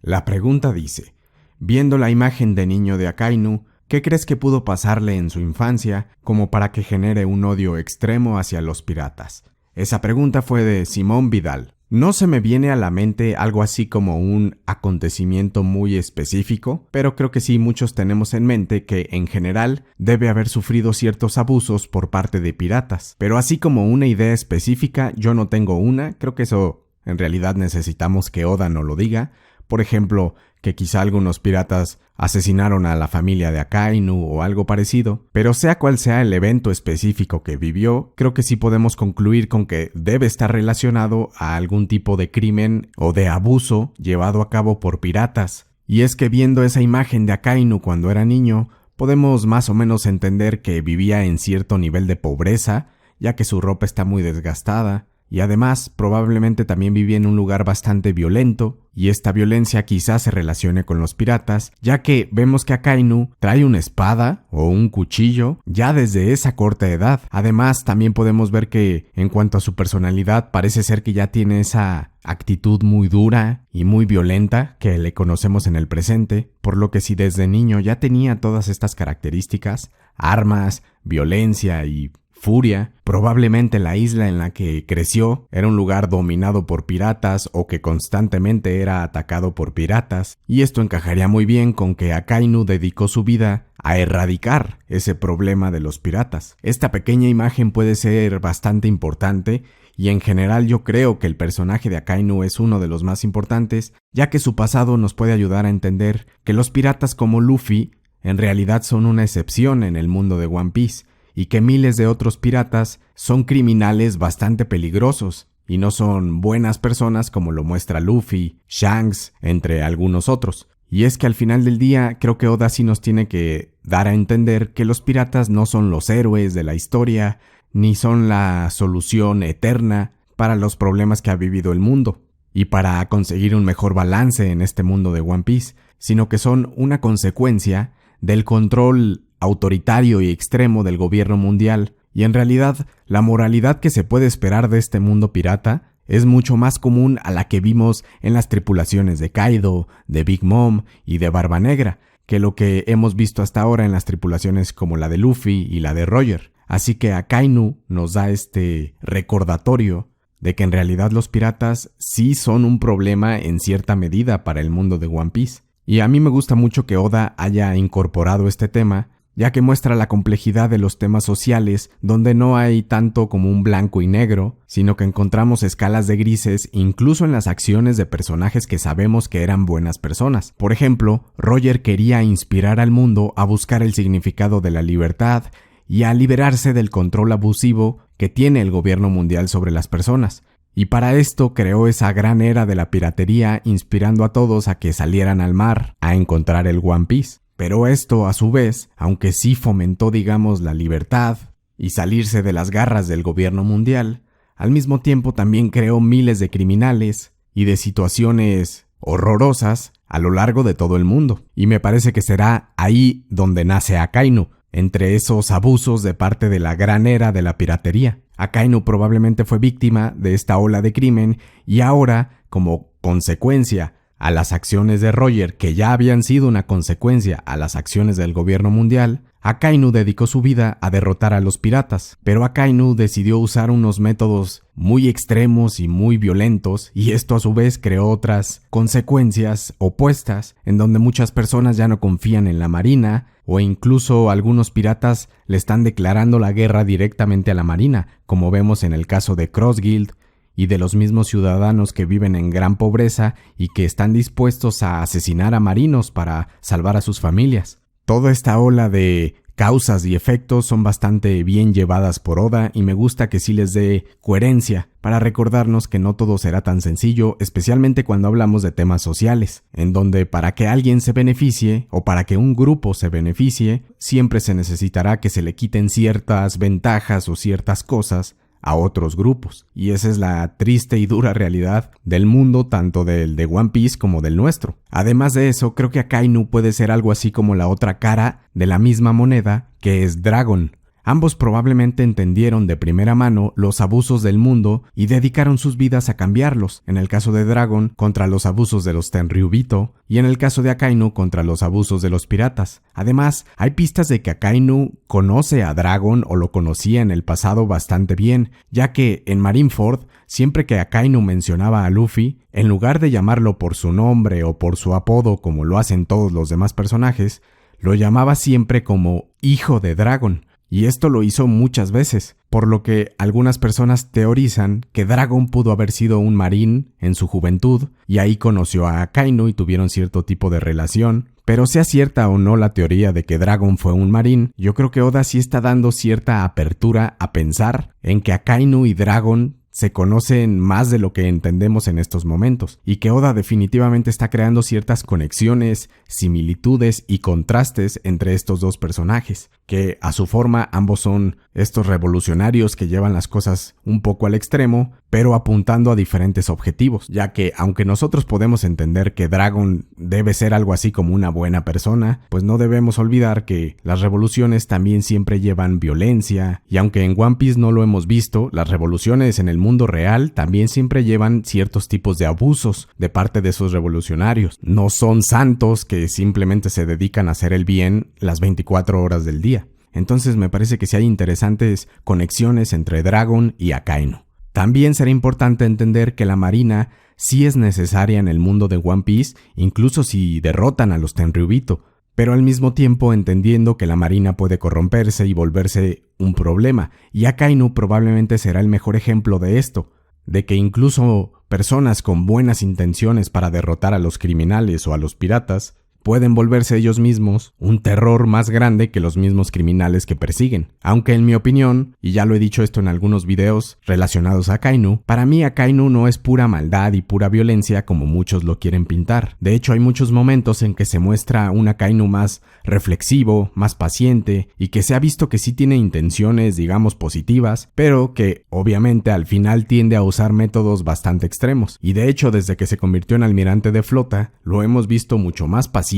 La pregunta dice: viendo la imagen de niño de Akainu, ¿qué crees que pudo pasarle en su infancia como para que genere un odio extremo hacia los piratas? Esa pregunta fue de Simón Vidal. No se me viene a la mente algo así como un acontecimiento muy específico, pero creo que sí muchos tenemos en mente que en general debe haber sufrido ciertos abusos por parte de piratas. Pero así como una idea específica, yo no tengo una. Creo que eso en realidad necesitamos que Oda nos lo diga. Por ejemplo, que quizá algunos piratas asesinaron a la familia de Akainu o algo parecido, pero sea cual sea el evento específico que vivió, creo que sí podemos concluir con que debe estar relacionado a algún tipo de crimen o de abuso llevado a cabo por piratas. Y es que viendo esa imagen de Akainu cuando era niño, podemos más o menos entender que vivía en cierto nivel de pobreza, ya que su ropa está muy desgastada, y además probablemente también vivía en un lugar bastante violento, y esta violencia quizás se relacione con los piratas, ya que vemos que Akainu trae una espada o un cuchillo ya desde esa corta edad. Además también podemos ver que en cuanto a su personalidad parece ser que ya tiene esa actitud muy dura y muy violenta que le conocemos en el presente, por lo que si desde niño ya tenía todas estas características, armas, violencia y furia, probablemente la isla en la que creció era un lugar dominado por piratas o que constantemente era atacado por piratas, y esto encajaría muy bien con que Akainu dedicó su vida a erradicar ese problema de los piratas. Esta pequeña imagen puede ser bastante importante y en general yo creo que el personaje de Akainu es uno de los más importantes, ya que su pasado nos puede ayudar a entender que los piratas como Luffy en realidad son una excepción en el mundo de One Piece, y que miles de otros piratas son criminales bastante peligrosos y no son buenas personas como lo muestra Luffy, Shanks, entre algunos otros. Y es que al final del día creo que Oda sí nos tiene que dar a entender que los piratas no son los héroes de la historia, ni son la solución eterna para los problemas que ha vivido el mundo y para conseguir un mejor balance en este mundo de One Piece, sino que son una consecuencia del control autoritario y extremo del gobierno mundial, y en realidad la moralidad que se puede esperar de este mundo pirata es mucho más común a la que vimos en las tripulaciones de Kaido, de Big Mom y de Barba Negra, que lo que hemos visto hasta ahora en las tripulaciones como la de Luffy y la de Roger. Así que Akainu nos da este recordatorio de que en realidad los piratas sí son un problema en cierta medida para el mundo de One Piece. Y a mí me gusta mucho que Oda haya incorporado este tema, ya que muestra la complejidad de los temas sociales, donde no hay tanto como un blanco y negro, sino que encontramos escalas de grises incluso en las acciones de personajes que sabemos que eran buenas personas. Por ejemplo, Roger quería inspirar al mundo a buscar el significado de la libertad y a liberarse del control abusivo que tiene el gobierno mundial sobre las personas. Y para esto creó esa gran era de la piratería, inspirando a todos a que salieran al mar a encontrar el One Piece. Pero esto, a su vez, aunque sí fomentó, digamos, la libertad y salirse de las garras del gobierno mundial, al mismo tiempo también creó miles de criminales y de situaciones horrorosas a lo largo de todo el mundo. Y me parece que será ahí donde nace Akainu, entre esos abusos de parte de la gran era de la piratería. Akainu probablemente fue víctima de esta ola de crimen y ahora, como consecuencia a las acciones de Roger, que ya habían sido una consecuencia a las acciones del gobierno mundial, Akainu dedicó su vida a derrotar a los piratas, pero Akainu decidió usar unos métodos muy extremos y muy violentos, y esto a su vez creó otras consecuencias opuestas, en donde muchas personas ya no confían en la marina, o incluso algunos piratas le están declarando la guerra directamente a la marina, como vemos en el caso de Cross Guild, y de los mismos ciudadanos que viven en gran pobreza y que están dispuestos a asesinar a marinos para salvar a sus familias. Toda esta ola de causas y efectos son bastante bien llevadas por Oda y me gusta que sí les dé coherencia para recordarnos que no todo será tan sencillo, especialmente cuando hablamos de temas sociales, en donde para que alguien se beneficie o para que un grupo se beneficie, siempre se necesitará que se le quiten ciertas ventajas o ciertas cosas a otros grupos, y esa es la triste y dura realidad del mundo, tanto del de One Piece como del nuestro. Además de eso, creo que Akainu puede ser algo así como la otra cara de la misma moneda, que es Dragon. Ambos probablemente entendieron de primera mano los abusos del mundo y dedicaron sus vidas a cambiarlos, en el caso de Dragon contra los abusos de los Tenryubito y en el caso de Akainu contra los abusos de los piratas. Además, hay pistas de que Akainu conoce a Dragon o lo conocía en el pasado bastante bien, ya que en Marineford, siempre que Akainu mencionaba a Luffy, en lugar de llamarlo por su nombre o por su apodo como lo hacen todos los demás personajes, lo llamaba siempre como Hijo de Dragon. Y esto lo hizo muchas veces, por lo que algunas personas teorizan que Dragon pudo haber sido un marín en su juventud y ahí conoció a Akainu y tuvieron cierto tipo de relación. Pero sea cierta o no la teoría de que Dragon fue un marín, yo creo que Oda sí está dando cierta apertura a pensar en que Akainu y Dragon se conocen más de lo que entendemos en estos momentos, y que Oda definitivamente está creando ciertas conexiones, similitudes y contrastes entre estos dos personajes, que a su forma ambos son estos revolucionarios que llevan las cosas un poco al extremo, pero apuntando a diferentes objetivos, ya que aunque nosotros podemos entender que Dragon debe ser algo así como una buena persona, pues no debemos olvidar que las revoluciones también siempre llevan violencia, y aunque en One Piece no lo hemos visto, las revoluciones en el mundo real también siempre llevan ciertos tipos de abusos de parte de esos revolucionarios. No son santos que simplemente se dedican a hacer el bien las 24 horas del día. Entonces me parece que sí hay interesantes conexiones entre Dragon y Akainu. También será importante entender que la marina sí es necesaria en el mundo de One Piece, incluso si derrotan a los Tenryubito, pero al mismo tiempo entendiendo que la marina puede corromperse y volverse un problema, y Akainu probablemente será el mejor ejemplo de esto, de que incluso personas con buenas intenciones para derrotar a los criminales o a los piratas pueden volverse ellos mismos un terror más grande que los mismos criminales que persiguen. Aunque en mi opinión, y ya lo he dicho esto en algunos videos relacionados a Akainu, para mí Akainu no es pura maldad y pura violencia como muchos lo quieren pintar. De hecho, hay muchos momentos en que se muestra un Akainu más reflexivo, más paciente, y que se ha visto que sí tiene intenciones, digamos, positivas, pero que obviamente al final tiende a usar métodos bastante extremos. Y de hecho, desde que se convirtió en almirante de flota, lo hemos visto mucho más paciente,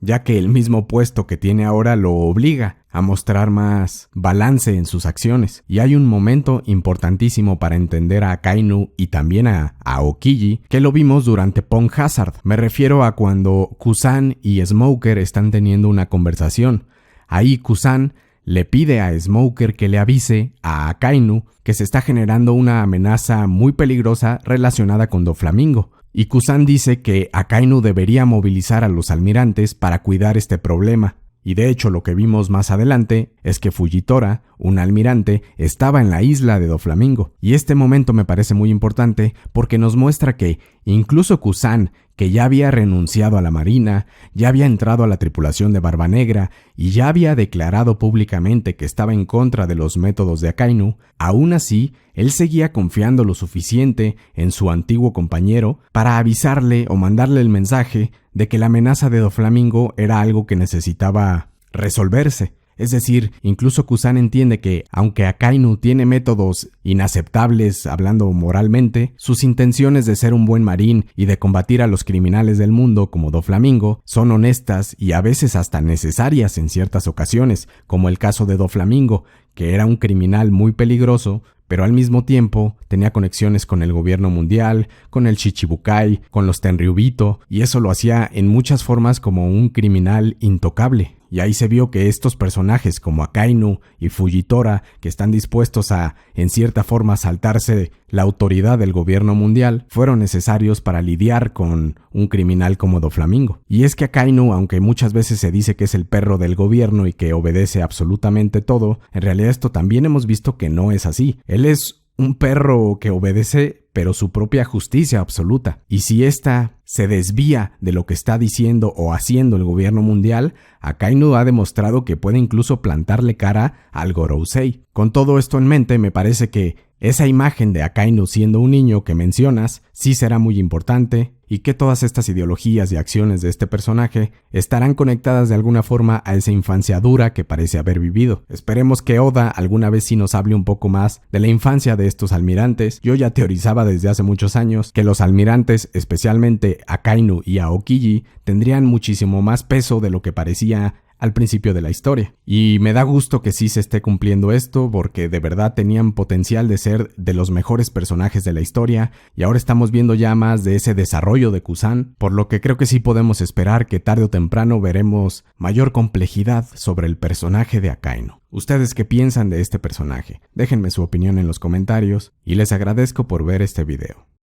ya que el mismo puesto que tiene ahora lo obliga a mostrar más balance en sus acciones. Y hay un momento importantísimo para entender a Akainu y también a Aokiji, que lo vimos durante Punk Hazard. Me refiero a cuando Kusan y Smoker están teniendo una conversación. Ahí Kusan le pide a Smoker que le avise a Akainu que se está generando una amenaza muy peligrosa relacionada con Doflamingo. Y Kusan dice que Akainu debería movilizar a los almirantes para cuidar este problema. Y de hecho lo que vimos más adelante es que Fujitora, un almirante, estaba en la isla de Doflamingo. Y este momento me parece muy importante porque nos muestra que incluso Kusan, que ya había renunciado a la marina, ya había entrado a la tripulación de Barba Negra y ya había declarado públicamente que estaba en contra de los métodos de Akainu, aún así, él seguía confiando lo suficiente en su antiguo compañero para avisarle o mandarle el mensaje de que la amenaza de Doflamingo era algo que necesitaba resolverse. Es decir, incluso Kusan entiende que, aunque Akainu tiene métodos inaceptables hablando moralmente, sus intenciones de ser un buen marín y de combatir a los criminales del mundo como Doflamingo son honestas y a veces hasta necesarias en ciertas ocasiones, como el caso de Doflamingo, que era un criminal muy peligroso, pero al mismo tiempo tenía conexiones con el gobierno mundial, con el Shichibukai, con los Tenryubito, y eso lo hacía en muchas formas como un criminal intocable. Y ahí se vio que estos personajes como Akainu y Fujitora, que están dispuestos a, en cierta forma, saltarse la autoridad del gobierno mundial, fueron necesarios para lidiar con un criminal como Doflamingo. Y es que Akainu, aunque muchas veces se dice que es el perro del gobierno y que obedece absolutamente todo, en realidad esto también hemos visto que no es así. Él es un perro que obedece, pero su propia justicia absoluta. Y si ésta se desvía de lo que está diciendo o haciendo el gobierno mundial, Akainu ha demostrado que puede incluso plantarle cara al Gorosei. Con todo esto en mente, me parece que esa imagen de Akainu siendo un niño que mencionas sí será muy importante, y que todas estas ideologías y acciones de este personaje estarán conectadas de alguna forma a esa infancia dura que parece haber vivido. Esperemos que Oda alguna vez sí nos hable un poco más de la infancia de estos almirantes. Yo ya teorizaba desde hace muchos años que los almirantes, especialmente Akainu y Aokiji, tendrían muchísimo más peso de lo que parecía al principio de la historia. Y me da gusto que sí se esté cumpliendo esto, porque de verdad tenían potencial de ser de los mejores personajes de la historia, y ahora estamos viendo ya más de ese desarrollo de Kusan, por lo que creo que sí podemos esperar que tarde o temprano veremos mayor complejidad sobre el personaje de Akainu. ¿Ustedes qué piensan de este personaje? Déjenme su opinión en los comentarios, y les agradezco por ver este video.